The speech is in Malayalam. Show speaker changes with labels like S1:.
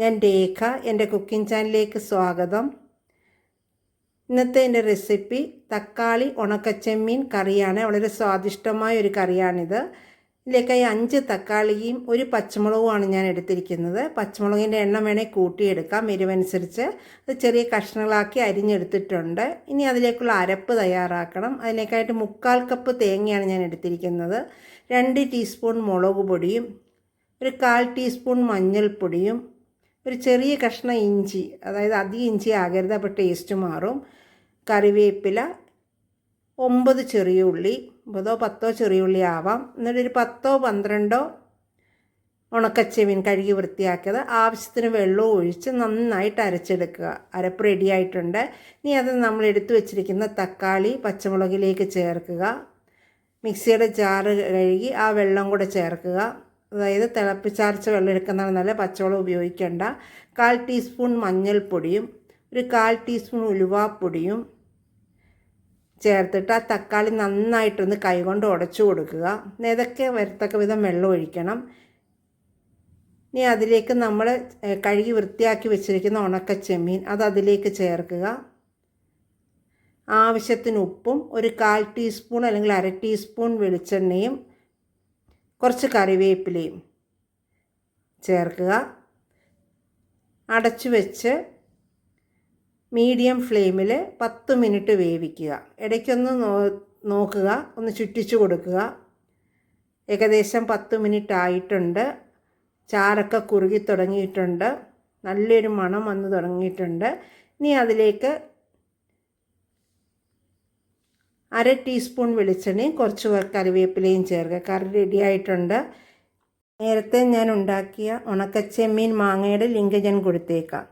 S1: ഞാൻ രേഖ. എൻ്റെ കുക്കിംഗ് ചാനലിലേക്ക് സ്വാഗതം. ഇന്നത്തെ എൻ്റെ റെസിപ്പി തക്കാളി ഉണക്കച്ചെമ്മീൻ കറിയാണ്. വളരെ സ്വാദിഷ്ടമായ ഒരു കറിയാണിത്. ഇതിലേക്കായി 5 തക്കാളിയും 1 പച്ചമുളകുമാണ് ഞാൻ എടുത്തിരിക്കുന്നത്. പച്ചമുളകിൻ്റെ എണ്ണം വേണേൽ കൂട്ടിയെടുക്കാം, എരിവനുസരിച്ച്. അത് ചെറിയ കഷ്ണങ്ങളാക്കി അരിഞ്ഞെടുത്തിട്ടുണ്ട്. ഇനി അതിലേക്കുള്ള അരപ്പ് തയ്യാറാക്കണം. അതിലേക്കായിട്ട് 3/4 കപ്പ് തേങ്ങയാണ് ഞാൻ എടുത്തിരിക്കുന്നത്. 2 ടീസ്പൂൺ മുളക് പൊടിയും 1/4 ടീസ്പൂൺ മഞ്ഞൾപ്പൊടിയും ഒരു ചെറിയ കഷ്ണം ഇഞ്ചി, അതായത് അധികം ഇഞ്ചി ആകരുത്, അപ്പോൾ ടേസ്റ്റ് മാറും. കറിവേപ്പില, 9 ചെറിയ ഉള്ളി, 9 10 ചെറിയ ഉള്ളി ആവാം. എന്നിട്ടൊരു 10 12 ഉണക്കച്ചെമ്മീൻ കഴുകി വൃത്തിയാക്കിയത്. ആവശ്യത്തിന് വെള്ളവും ഒഴിച്ച് നന്നായിട്ട് അരച്ചെടുക്കുക. അരപ്പ് റെഡിയായിട്ടുണ്ട്. ഇനി അത് നമ്മൾ എടുത്തു വെച്ചിരിക്കുന്ന തക്കാളി പച്ചമുളകിലേക്ക് ചേർക്കുക. മിക്സിയുടെ ജാറ് കഴുകി ആ വെള്ളം കൂടെ ചേർക്കുക. അതായത് തിളപ്പിച്ചാർച്ച വെള്ളം എടുക്കുന്നതാണ് നല്ല, പച്ചവെള്ളം ഉപയോഗിക്കേണ്ട. 1/4 ടീസ്പൂൺ മഞ്ഞൾപ്പൊടിയും 1/4 ടീസ്പൂൺ ഉലുവാപ്പൊടിയും ചേർത്തിട്ട് ആ തക്കാളി നന്നായിട്ടൊന്ന് കൈകൊണ്ട് ഉടച്ചു കൊടുക്കുക. ഇതൊക്കെ വരത്തക്ക വിധം വെള്ളം ഒഴിക്കണം. ഇനി അതിലേക്ക് നമ്മൾ കഴുകി വൃത്തിയാക്കി വെച്ചിരിക്കുന്ന ഉണക്കച്ചെമ്മീൻ അത് അതിലേക്ക് ചേർക്കുക. ആവശ്യത്തിന് ഉപ്പും 1/4 ടീസ്പൂൺ അല്ലെങ്കിൽ 1/2 ടീസ്പൂൺ വെളിച്ചെണ്ണയും കുറച്ച് കറിവേപ്പിലയും ചേർക്കുക. അടച്ചു വെച്ച് മീഡിയം ഫ്ലെയിമിൽ 10 മിനിറ്റ് വേവിക്കുക. ഇടയ്ക്കൊന്ന് നോക്കുക, ഒന്ന് ചുറ്റിച്ചു കൊടുക്കുക. ഏകദേശം 10 മിനിറ്റ് ആയിട്ടുണ്ട്. ചാറൊക്കെ കുറുകി തുടങ്ങിയിട്ടുണ്ട്. നല്ലൊരു മണം വന്ന് തുടങ്ങിയിട്ടുണ്ട്. ഇനി അതിലേക്ക് 1/2 ടീസ്പൂൺ വെളിച്ചെണ്ണയും കുറച്ച് കറിവേപ്പിലയും ചേർക്കുക. കറി റെഡിയായിട്ടുണ്ട്. നേരത്തെ ഞാൻ ഉണ്ടാക്കിയ ഉണക്കച്ചെമ്മീൻ മാങ്ങയുടെ ലിങ്ക് ഞാൻ കൊടുത്തേക്കാം.